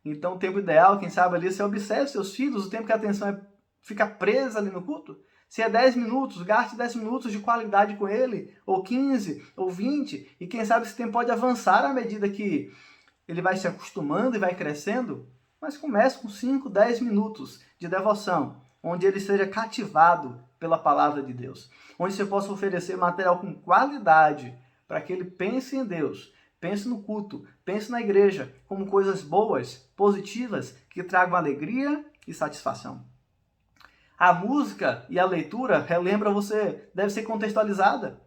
Então, o tempo ideal, quem sabe ali, você observe seus filhos, o tempo que a atenção fica presa ali no culto. Se é 10 minutos, gaste 10 minutos de qualidade com ele, ou 15, ou 20, e quem sabe esse tempo pode avançar à medida que ele vai se acostumando e vai crescendo, mas comece com 5, 10 minutos de devoção, onde ele seja cativado pela palavra de Deus, onde você possa oferecer material com qualidade para que ele pense em Deus, pense no culto, pense na igreja como coisas boas, positivas, que tragam alegria e satisfação. A música e a leitura, relembra você, deve ser contextualizada.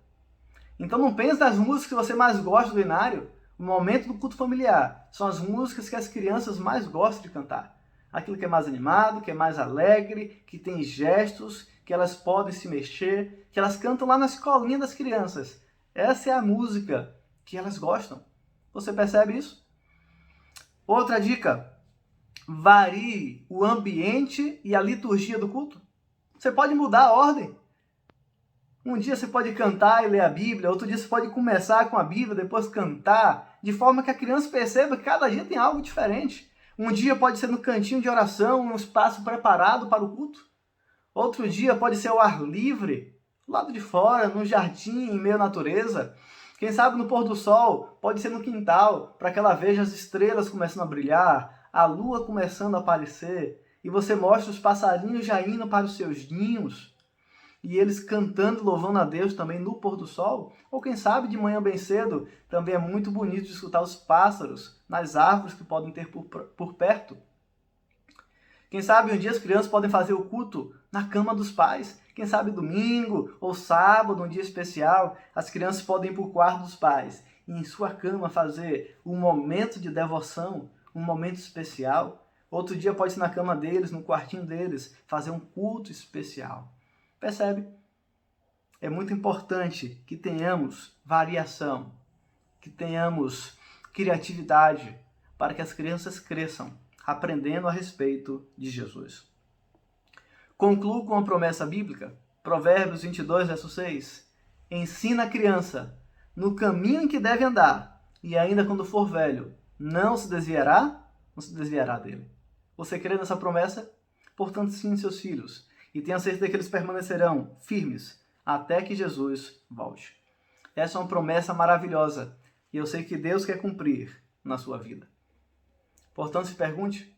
Então não pense nas músicas que você mais gosta do inário. No momento do culto familiar, são as músicas que as crianças mais gostam de cantar. Aquilo que é mais animado, que é mais alegre, que tem gestos, que elas podem se mexer, que elas cantam lá na escolinha das crianças. Essa é a música que elas gostam. Você percebe isso? Outra dica: varie o ambiente e a liturgia do culto. Você pode mudar a ordem. Um dia você pode cantar e ler a Bíblia, outro dia você pode começar com a Bíblia, depois cantar, de forma que a criança perceba que cada dia tem algo diferente. Um dia pode ser no cantinho de oração, um espaço preparado para o culto. Outro dia pode ser ao ar livre, do lado de fora, no jardim, em meio à natureza. Quem sabe no pôr do sol, pode ser no quintal, para que ela veja as estrelas começando a brilhar, a lua começando a aparecer, e você mostra os passarinhos já indo para os seus ninhos, e eles cantando e louvando a Deus também no pôr do sol. Ou quem sabe de manhã bem cedo, também é muito bonito de escutar os pássaros nas árvores que podem ter por perto. Quem sabe um dia as crianças podem fazer o culto na cama dos pais. Quem sabe domingo ou sábado, um dia especial, as crianças podem ir para o quarto dos pais e em sua cama fazer um momento de devoção, um momento especial. Outro dia pode ser na cama deles, no quartinho deles, fazer um culto especial. Percebe? É muito importante que tenhamos variação, que tenhamos criatividade, para que as crianças cresçam, aprendendo a respeito de Jesus. Concluo com uma promessa bíblica, Provérbios 22, verso 6. Ensina a criança no caminho em que deve andar, e ainda quando for velho, não se desviará dele. Você crê nessa promessa? Portanto, ensine seus filhos, e tenha certeza que eles permanecerão firmes até que Jesus volte. Essa é uma promessa maravilhosa, e eu sei que Deus quer cumprir na sua vida. Portanto, se pergunte,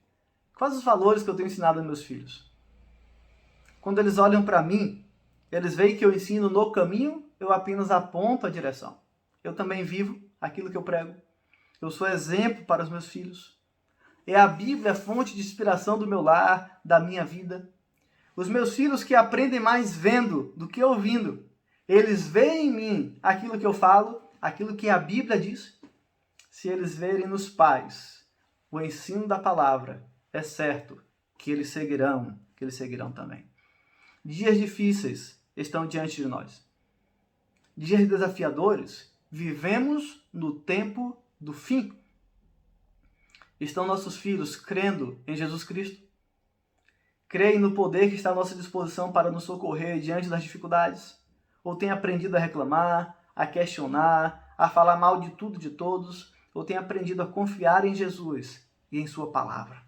quais os valores que eu tenho ensinado aos meus filhos? Quando eles olham para mim, eles veem que eu ensino no caminho, eu apenas aponto a direção. Eu também vivo aquilo que eu prego. Eu sou exemplo para os meus filhos. É a Bíblia a fonte de inspiração do meu lar, da minha vida. Os meus filhos que aprendem mais vendo do que ouvindo. Eles veem em mim aquilo que eu falo, aquilo que a Bíblia diz. Se eles verem nos pais o ensino da palavra, é certo que eles seguirão também. Dias difíceis estão diante de nós. Dias desafiadores, vivemos no tempo do fim. Estão nossos filhos crendo em Jesus Cristo? Creem no poder que está à nossa disposição para nos socorrer diante das dificuldades? Ou têm aprendido a reclamar, a questionar, a falar mal de tudo e de todos? Ou têm aprendido a confiar em Jesus e em sua palavra?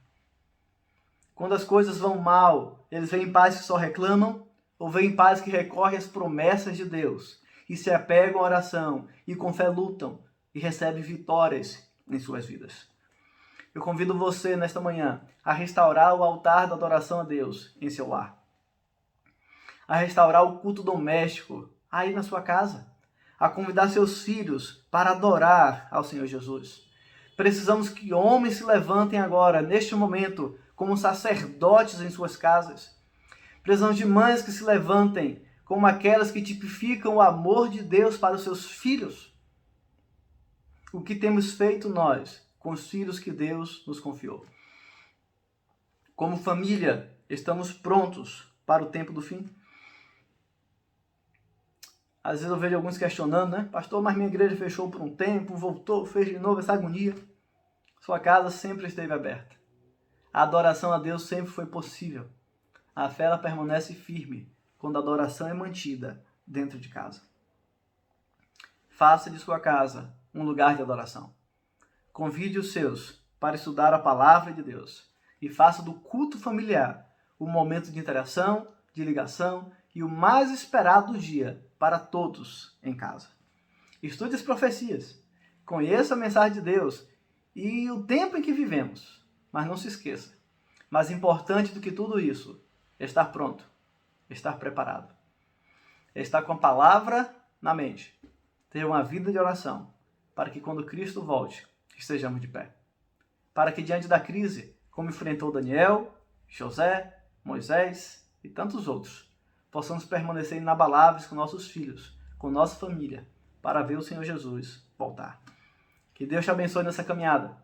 Quando as coisas vão mal, eles veem pais que só reclamam? Ou veem pais que recorrem às promessas de Deus e se apegam à oração e com fé lutam e recebem vitórias em suas vidas? Eu convido você, nesta manhã, a restaurar o altar da adoração a Deus em seu lar. A restaurar o culto doméstico aí na sua casa. A convidar seus filhos para adorar ao Senhor Jesus. Precisamos que homens se levantem agora, neste momento, como sacerdotes em suas casas. Precisamos de mães que se levantem como aquelas que tipificam o amor de Deus para os seus filhos. O que temos feito nós com os filhos que Deus nos confiou? Como família, estamos prontos para o tempo do fim? Às vezes eu vejo alguns questionando, né? Pastor, mas minha igreja fechou por um tempo, voltou, fez de novo essa agonia. Sua casa sempre esteve aberta. A adoração a Deus sempre foi possível. A fé ela permanece firme quando a adoração é mantida dentro de casa. Faça de sua casa um lugar de adoração. Convide os seus para estudar a palavra de Deus e faça do culto familiar o momento de interação, de ligação e o mais esperado do dia para todos em casa. Estude as profecias, conheça a mensagem de Deus e o tempo em que vivemos, mas não se esqueça, mais importante do que tudo isso, é estar pronto, estar preparado, é estar com a palavra na mente, ter uma vida de oração, para que quando Cristo volte, estejamos de pé. Para que diante da crise, como enfrentou Daniel, José, Moisés e tantos outros, possamos permanecer inabaláveis com nossos filhos, com nossa família, para ver o Senhor Jesus voltar. Que Deus te abençoe nessa caminhada,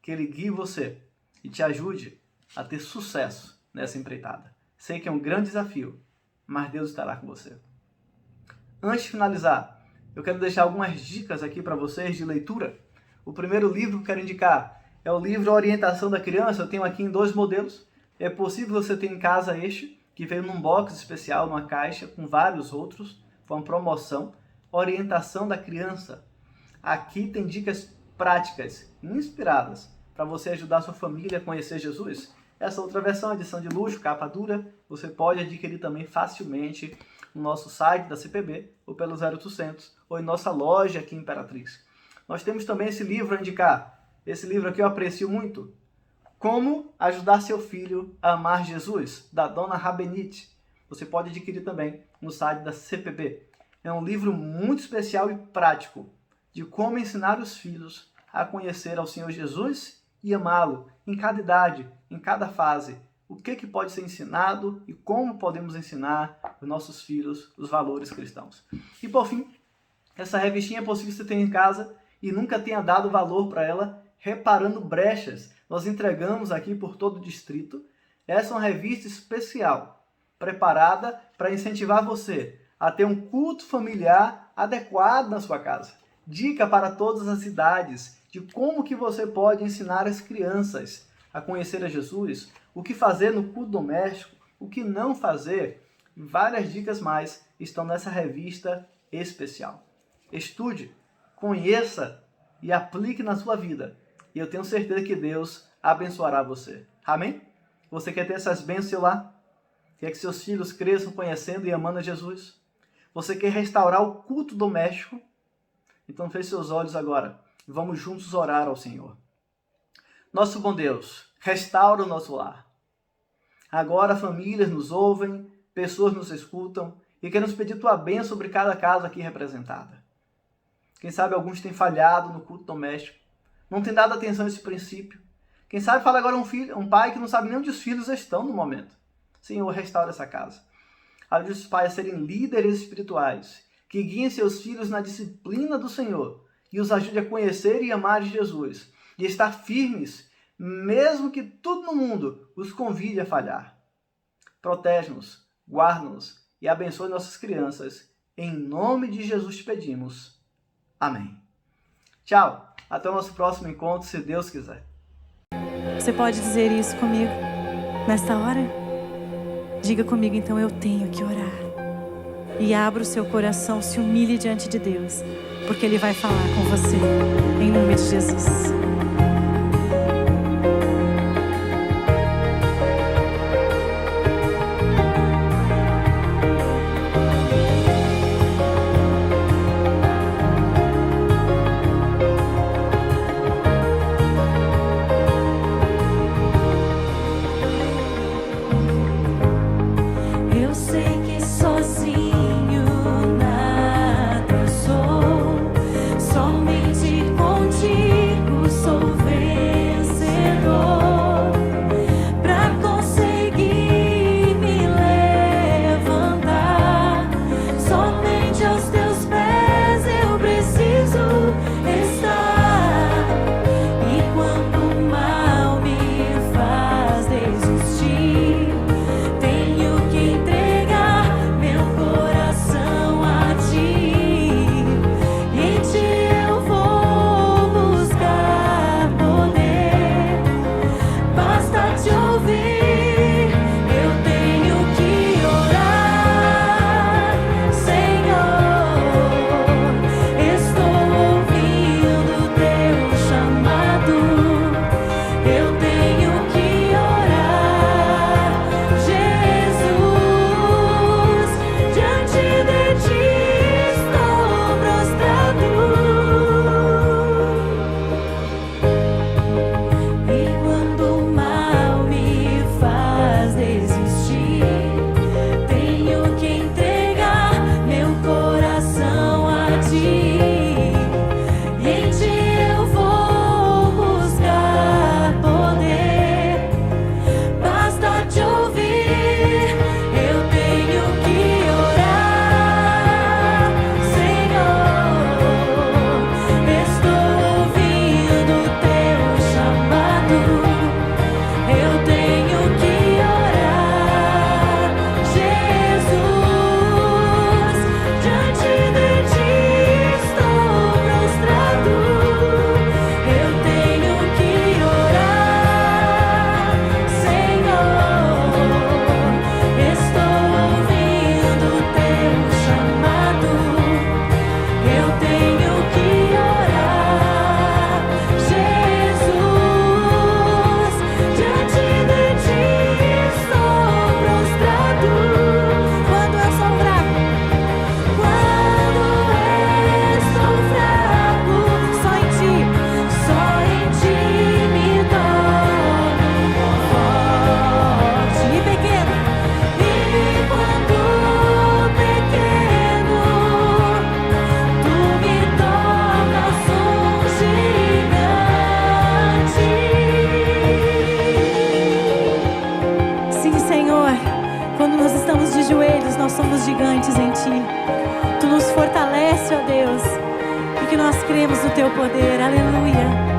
que Ele guie você e te ajude a ter sucesso nessa empreitada. Sei que é um grande desafio, mas Deus estará com você. Antes de finalizar, eu quero deixar algumas dicas aqui para vocês de leitura. O primeiro livro que eu quero indicar é o livro Orientação da Criança. Eu tenho aqui em 2 modelos. É possível você ter em casa este, que veio num box especial, numa caixa, com vários outros. Foi uma promoção. Orientação da Criança. Aqui tem dicas práticas, inspiradas, para você ajudar sua família a conhecer Jesus. Essa outra versão, edição de luxo, capa dura, você pode adquirir também facilmente no nosso site da CPB, ou pelo 0800, ou em nossa loja aqui em Imperatriz. Nós temos também esse livro a indicar. Esse livro aqui eu aprecio muito. Como Ajudar Seu Filho a Amar Jesus, da Dona Rabenite. Você pode adquirir também no site da CPB. É um livro muito especial e prático de como ensinar os filhos a conhecer ao Senhor Jesus e amá-lo em cada idade, em cada fase. O que pode ser ensinado e como podemos ensinar os nossos filhos os valores cristãos. E por fim, essa revistinha é possível você ter em casa e nunca tenha dado valor para ela, Reparando Brechas. Nós entregamos aqui por todo o distrito. Essa é uma revista especial, preparada para incentivar você a ter um culto familiar adequado na sua casa. Dica para todas as idades de como que você pode ensinar as crianças a conhecer a Jesus, o que fazer no culto doméstico, o que não fazer. Várias dicas mais estão nessa revista especial. Estude, conheça e aplique na sua vida. E eu tenho certeza que Deus abençoará você. Amém? Você quer ter essas bênçãos lá? Quer que seus filhos cresçam conhecendo e amando a Jesus? Você quer restaurar o culto doméstico? Então feche seus olhos agora e vamos juntos orar ao Senhor. Nosso bom Deus, restaura o nosso lar. Agora famílias nos ouvem, pessoas nos escutam e queremos pedir tua bênção sobre cada casa aqui representada. Quem sabe alguns têm falhado no culto doméstico, não têm dado atenção a esse princípio. Quem sabe fala agora um pai que não sabe nem onde os filhos estão no momento. Senhor, restaura essa casa. Ajude os pais a serem líderes espirituais, que guiem seus filhos na disciplina do Senhor e os ajude a conhecer e amar Jesus e estar firmes, mesmo que tudo no mundo os convide a falhar. Protege-nos, guarda-nos e abençoe nossas crianças. Em nome de Jesus te pedimos. Amém. Tchau. Até o nosso próximo encontro, se Deus quiser. Você pode dizer isso comigo nesta hora? Diga comigo, então: eu tenho que orar. E abra o seu coração, se humilhe diante de Deus, porque Ele vai falar com você, em nome de Jesus. Eu sei que sozinho nada sou, somente contigo sou vencedor. Pra conseguir me levantar, estamos de joelhos, nós somos gigantes em Ti. Tu nos fortalece, ó Deus, porque nós cremos no Teu poder. Aleluia.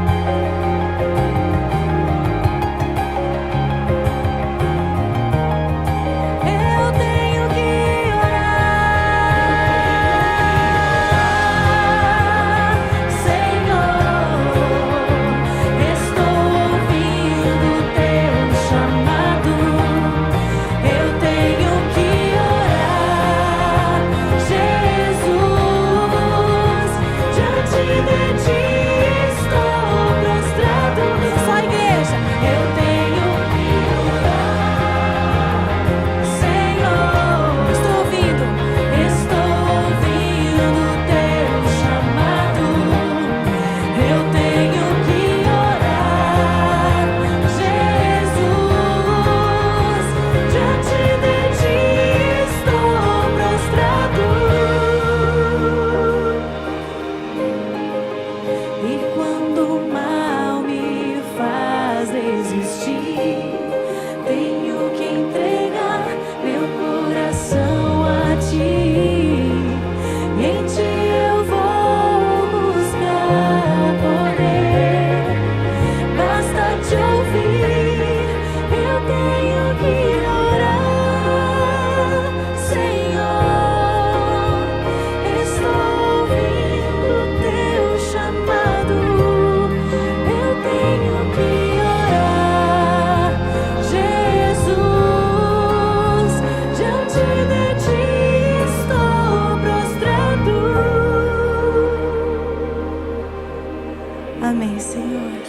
Amém, Senhor.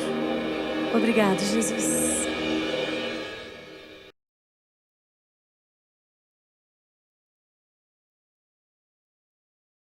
Obrigado, Jesus.